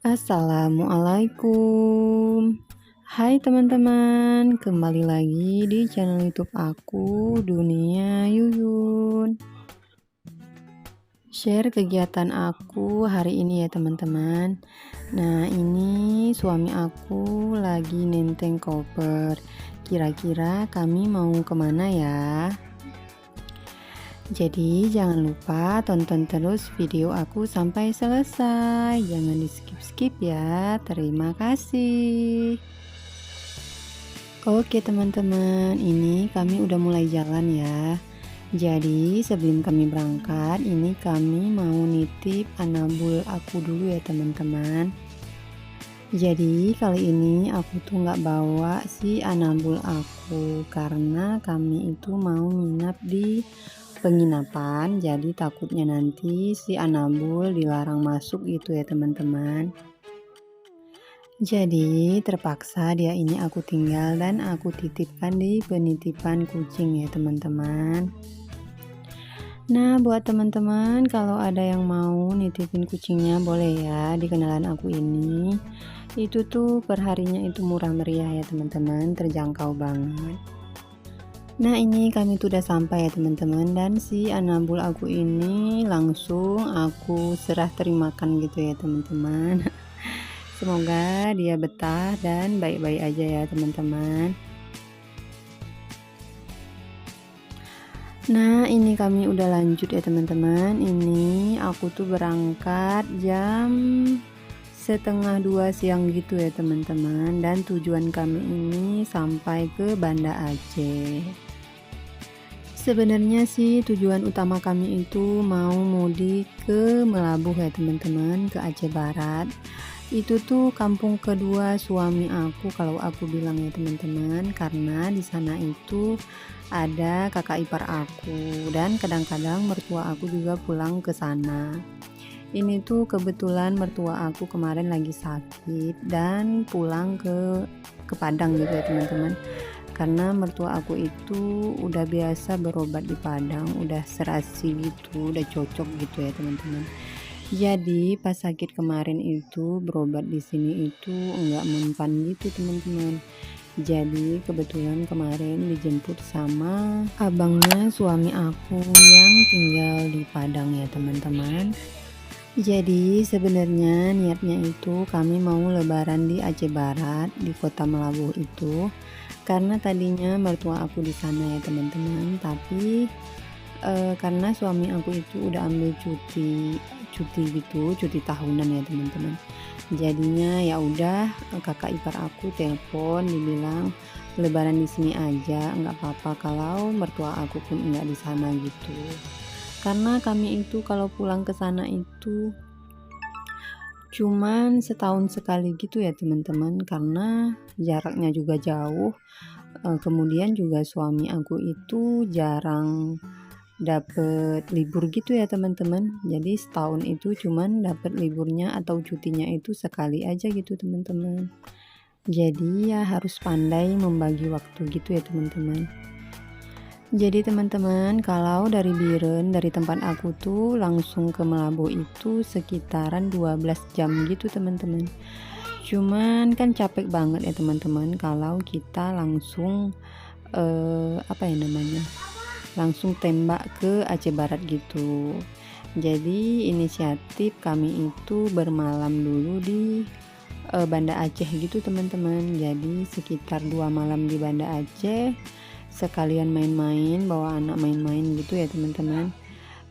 Assalamualaikum. Hai teman-teman, kembali lagi di channel YouTube aku, Dunia Yuyun. Share kegiatan aku hari ini ya teman-teman. Nah, ini suami aku lagi nenteng koper. Kira-kira kami mau kemana ya? Jadi jangan lupa tonton terus video aku sampai selesai. Jangan di skip-skip ya. Terima kasih. Oke teman-teman, ini kami udah mulai jalan ya. Jadi sebelum kami berangkat, ini kami mau nitip anabul aku dulu ya teman-teman. Jadi kali ini aku tuh nggak bawa si anabul aku karena kami itu mau nginap di penginapan, jadi takutnya nanti si anabul dilarang masuk gitu ya teman-teman. Jadi terpaksa dia ini aku tinggal dan aku titipkan di penitipan kucing ya teman-teman. Nah, buat teman-teman kalau ada yang mau nitipin kucingnya boleh ya di kenalan aku ini. Itu tuh perharinya itu murah meriah ya teman-teman, terjangkau banget. Nah, ini kami tuh udah sampai ya teman-teman, dan si anabul aku ini langsung aku serah terimakan gitu ya teman-teman. Semoga dia betah dan baik-baik aja ya teman-teman. Nah, ini kami udah lanjut ya teman-teman. Ini aku tuh berangkat jam 1:30 siang gitu ya teman-teman, dan tujuan kami ini sampai ke Banda Aceh. Sebenarnya sih tujuan utama kami itu mau mudik ke Melabuh ya teman-teman, ke Aceh Barat. Itu tuh kampung kedua suami aku kalau aku bilang ya teman-teman, karena di sana itu ada kakak ipar aku dan kadang-kadang mertua aku juga pulang ke sana. Ini tuh kebetulan mertua aku kemarin lagi sakit dan pulang ke Padang gitu ya teman-teman. Karena mertua aku itu udah biasa berobat di Padang, udah serasi gitu, udah cocok gitu ya teman-teman. Jadi pas sakit kemarin itu berobat di sini itu enggak mempan gitu teman-teman. Jadi kebetulan kemarin dijemput sama abangnya suami aku yang tinggal di Padang ya teman-teman. Jadi sebenarnya niatnya itu kami mau lebaran di Aceh Barat, di kota Melabuh itu, karena tadinya mertua aku di sana ya teman-teman, tapi karena suami aku itu udah ambil cuti gitu, cuti tahunan ya teman-teman. Jadinya ya udah, kakak ipar aku telepon dibilang lebaran di sini aja, nggak apa-apa kalau mertua aku pun nggak di sana gitu. Karena kami itu kalau pulang ke sana itu cuman setahun sekali gitu ya teman-teman, karena jaraknya juga jauh. Kemudian juga suami aku itu jarang dapet libur gitu ya teman-teman. Jadi setahun itu cuman dapet liburnya atau cutinya itu sekali aja gitu teman-teman. Jadi ya harus pandai membagi waktu gitu ya teman-teman. Jadi teman-teman, kalau dari Biren, dari tempat aku tuh langsung ke Melabuh itu sekitaran 12 jam gitu teman-teman. Cuman kan capek banget ya teman-teman kalau kita langsung apa ya namanya? Langsung tembak ke Aceh Barat gitu. Jadi inisiatif kami itu bermalam dulu di Banda Aceh gitu teman-teman. Jadi sekitar 2 malam di Banda Aceh, sekalian main-main, bawa anak main-main gitu ya teman-teman.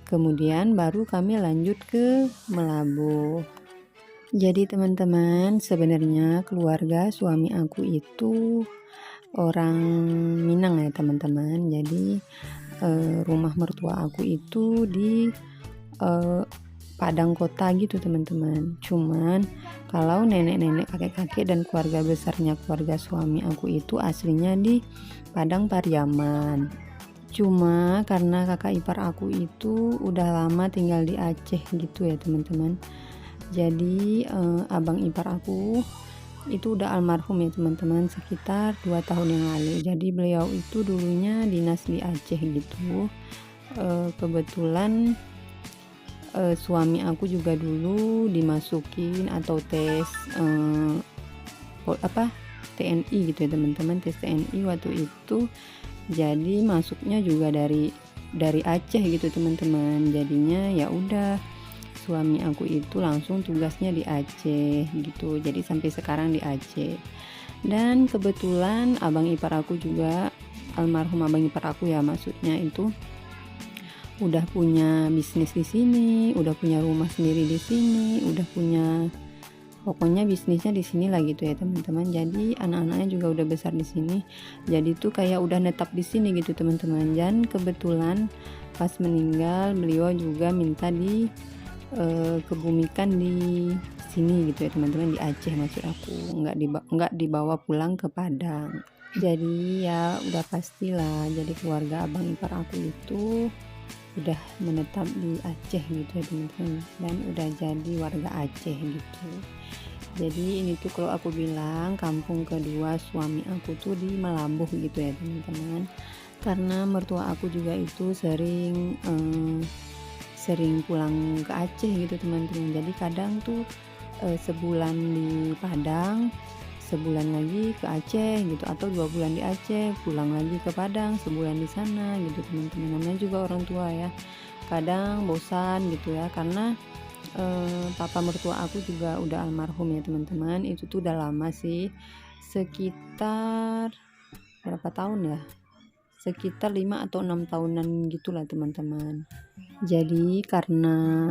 Kemudian baru kami lanjut ke Melabuh. Jadi teman-teman, sebenarnya keluarga suami aku itu orang Minang ya teman-teman. Jadi rumah mertua aku itu di Padang kota gitu teman-teman. Cuman kalau nenek-nenek, kakek-kakek dan keluarga besarnya keluarga suami aku itu aslinya di Padang Pariaman. Cuma karena kakak ipar aku itu udah lama tinggal di Aceh gitu ya teman-teman. Jadi abang ipar aku itu udah almarhum ya teman-teman, sekitar 2 tahun yang lalu. Jadi beliau itu dulunya dinas di Aceh gitu. Kebetulan suami aku juga dulu dimasukin atau tes, apa, TNI gitu ya teman-teman, tes TNI waktu itu. Jadi masuknya juga dari Aceh gitu teman-teman. Jadinya ya udah, suami aku itu langsung tugasnya di Aceh gitu. Jadi sampai sekarang di Aceh. Dan kebetulan abang ipar aku juga, almarhum abang ipar aku ya maksudnya itu, udah punya bisnis di sini, udah punya rumah sendiri di sini, udah punya, pokoknya bisnisnya di sini lah gitu ya teman-teman. Jadi anak-anaknya juga udah besar di sini. Jadi tuh kayak udah netap di sini gitu teman-teman. Dan kebetulan pas meninggal beliau juga minta kebumikan di sini gitu ya teman-teman, di Aceh maksud aku, nggak dibawa pulang ke Padang. Jadi ya udah pastilah, jadi keluarga abang ipar aku itu udah menetap di Aceh gitu ya teman-teman, dan udah jadi warga Aceh gitu. Jadi ini tuh kalau aku bilang kampung kedua suami aku tuh di Melambuh gitu ya teman-teman, karena mertua aku juga itu sering pulang ke Aceh gitu teman-teman. Jadi kadang tuh sebulan di Padang, sebulan lagi ke Aceh gitu, atau 2 bulan di Aceh, pulang lagi ke Padang, sebulan di sana gitu teman-teman. Namanya juga orang tua ya, kadang bosan gitu ya, karena papa mertua aku juga udah almarhum ya teman-teman. Itu tuh udah lama sih, sekitar berapa tahun ya, sekitar 5 atau 6 tahunan gitulah teman-teman. Jadi karena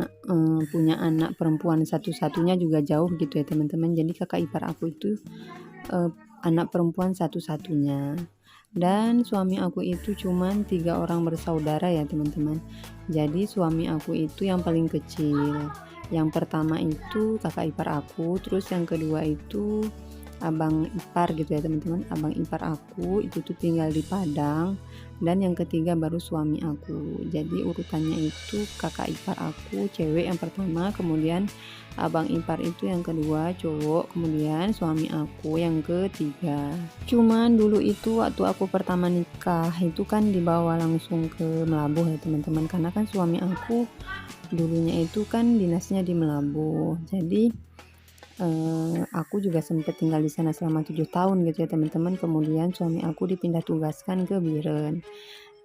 punya anak perempuan satu-satunya juga jauh gitu ya teman-teman. Jadi kakak ipar aku itu anak perempuan satu-satunya. Dan suami aku itu cuman 3 orang bersaudara ya teman-teman. Jadi suami aku itu yang paling kecil. Yang pertama itu kakak ipar aku, terus yang kedua itu abang ipar gitu ya teman-teman. Abang ipar aku itu tuh tinggal di Padang, dan yang ketiga baru suami aku. Jadi urutannya itu kakak ipar aku cewek yang pertama, kemudian abang ipar itu yang kedua cowok, kemudian suami aku yang ketiga. Cuman dulu itu waktu aku pertama nikah itu kan dibawa langsung ke Melabuh ya teman-teman, karena kan suami aku dulunya itu kan dinasnya di Melabuh. Jadi aku juga sempat tinggal di sana selama 7 tahun gitu ya teman-teman. Kemudian suami aku dipindah tugaskan ke Biren.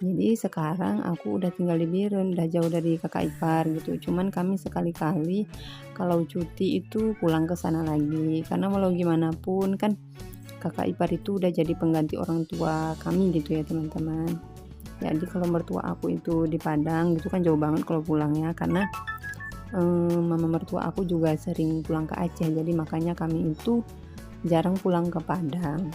Jadi sekarang aku udah tinggal di Biren, udah jauh dari kakak ipar gitu. Cuman kami sekali-kali kalau cuti itu pulang ke sana lagi. Karena walau gimana pun kan kakak ipar itu udah jadi pengganti orang tua kami gitu ya teman-teman. Jadi kalau mertua aku itu di Padang gitu kan jauh banget kalau pulangnya, karena mama mertua aku juga sering pulang ke Aceh. Jadi makanya kami itu jarang pulang ke Padang.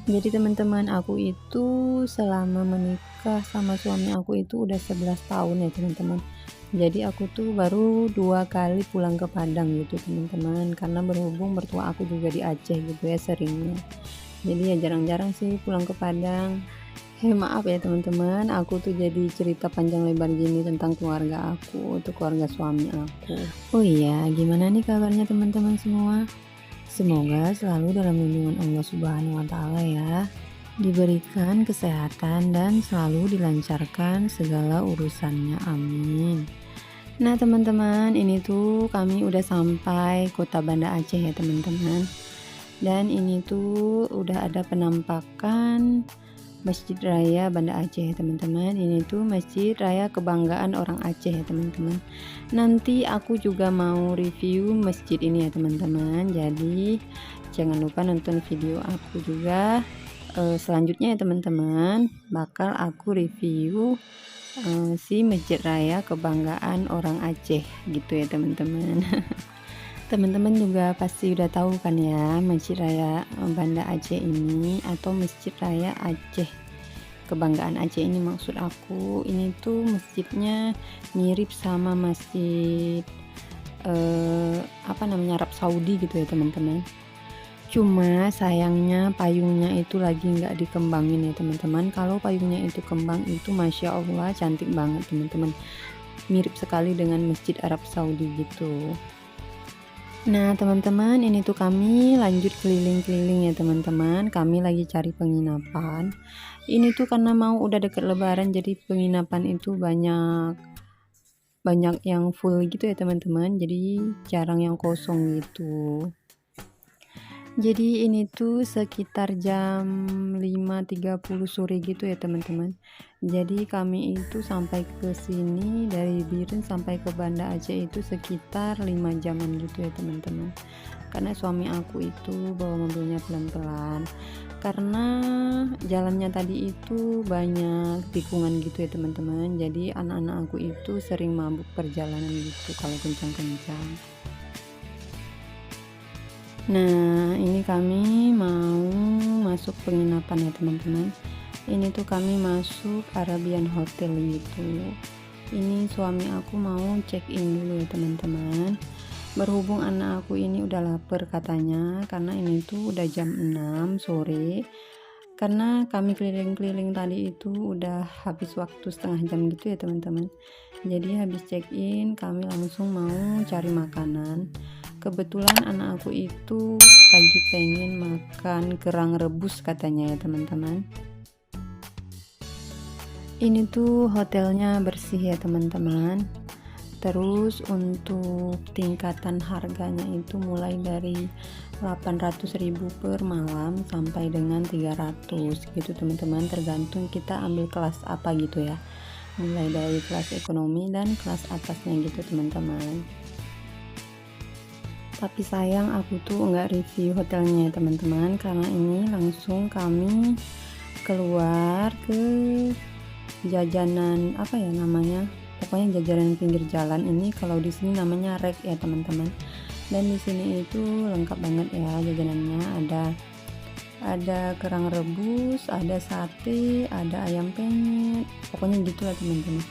Jadi teman-teman, aku itu selama menikah sama suami aku itu udah 11 tahun ya teman-teman. Jadi aku tuh baru 2 kali pulang ke Padang gitu teman-teman, karena berhubung mertua aku juga di Aceh gitu ya seringnya. Jadi ya jarang-jarang sih pulang ke Padang. Maaf ya teman-teman, aku tuh jadi cerita panjang lebar gini tentang keluarga aku, untuk keluarga suami aku. Oh iya, gimana nih kabarnya teman-teman semua? Semoga selalu dalam lindungan Allah Subhanahu wa Ta'ala ya. Diberikan kesehatan dan selalu dilancarkan segala urusannya. Amin. Nah teman-teman, ini tuh kami udah sampai kota Banda Aceh ya teman-teman. Dan ini tuh udah ada penampakan Masjid Raya Banda Aceh ya teman-teman. Ini tuh Masjid Raya Kebanggaan Orang Aceh ya teman-teman. Nanti aku juga mau review masjid ini ya teman-teman. Jadi jangan lupa nonton video aku juga. Selanjutnya ya teman-teman, bakal aku review si Masjid Raya Kebanggaan Orang Aceh gitu ya teman-teman. Teman-teman juga pasti udah tahu kan ya, Masjid Raya Banda Aceh ini, atau Masjid Raya Aceh Kebanggaan Aceh ini maksud aku. Ini tuh masjidnya mirip sama masjid Arab Saudi gitu ya teman-teman. Cuma sayangnya payungnya itu lagi nggak dikembangin ya teman-teman. Kalau payungnya itu kembang itu Masya Allah cantik banget teman-teman, mirip sekali dengan Masjid Arab Saudi gitu. Nah teman-teman, ini tuh kami lanjut keliling-keliling ya teman-teman. Kami lagi cari penginapan. Ini tuh karena mau udah deket lebaran, jadi penginapan itu banyak banyak yang full gitu ya teman-teman, jadi jarang yang kosong gitu. Jadi ini tuh sekitar jam 5.30 sore gitu ya teman-teman. Jadi kami itu sampai ke sini dari Biren sampai ke Banda Aceh itu sekitar 5 jaman gitu ya teman-teman. Karena suami aku itu bawa mobilnya pelan-pelan. Karena jalannya tadi itu banyak tikungan gitu ya teman-teman. Jadi anak-anak aku itu sering mabuk perjalanan gitu kalau kencang-kencang. Nah, ini kami mau masuk penginapan ya teman-teman. Ini tuh kami masuk Arabian Hotel gitu. Ini suami aku mau check in dulu ya teman-teman. Berhubung anak aku ini udah lapar katanya, karena ini tuh udah jam 6 sore. Karena kami keliling-keliling tadi itu udah habis waktu setengah jam gitu ya teman-teman. Jadi habis check in kami langsung mau cari makanan. Kebetulan anak aku itu lagi pengen makan kerang rebus katanya ya teman-teman. Ini tuh hotelnya bersih ya teman-teman. Terus untuk tingkatan harganya itu mulai dari 800.000 per malam sampai dengan 300 gitu teman-teman, tergantung kita ambil kelas apa gitu ya. Mulai dari kelas ekonomi dan kelas atasnya gitu teman-teman. Tapi sayang aku tuh nggak review hotelnya ya teman-teman, karena ini langsung kami keluar ke jajanan apa ya namanya, pokoknya jajanan pinggir jalan. Ini kalau di sini namanya rek ya teman-teman. Dan di sini itu lengkap banget ya jajanannya, ada kerang rebus, ada sate, ada ayam penyet, pokoknya gitulah teman-teman.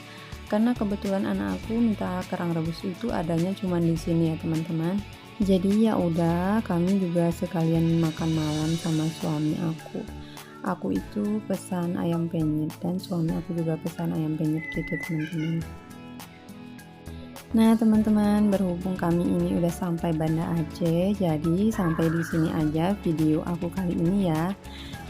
Karena kebetulan anak aku minta kerang rebus itu adanya cuma di sini ya teman-teman. Jadi ya udah, kami juga sekalian makan malam sama suami aku. Aku itu pesan ayam penyet dan suami aku juga pesan ayam penyet gitu teman-teman. Nah teman-teman, berhubung kami ini udah sampai Banda Aceh, jadi sampai di sini aja video aku kali ini ya.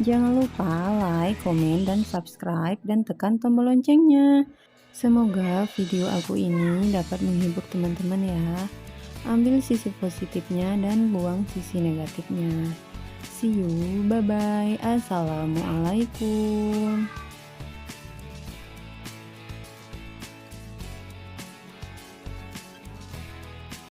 Jangan lupa like, komen, dan subscribe, dan tekan tombol loncengnya. Semoga video aku ini dapat menghibur teman-teman ya. Ambil sisi positifnya dan buang sisi negatifnya. See you, bye bye, assalamualaikum.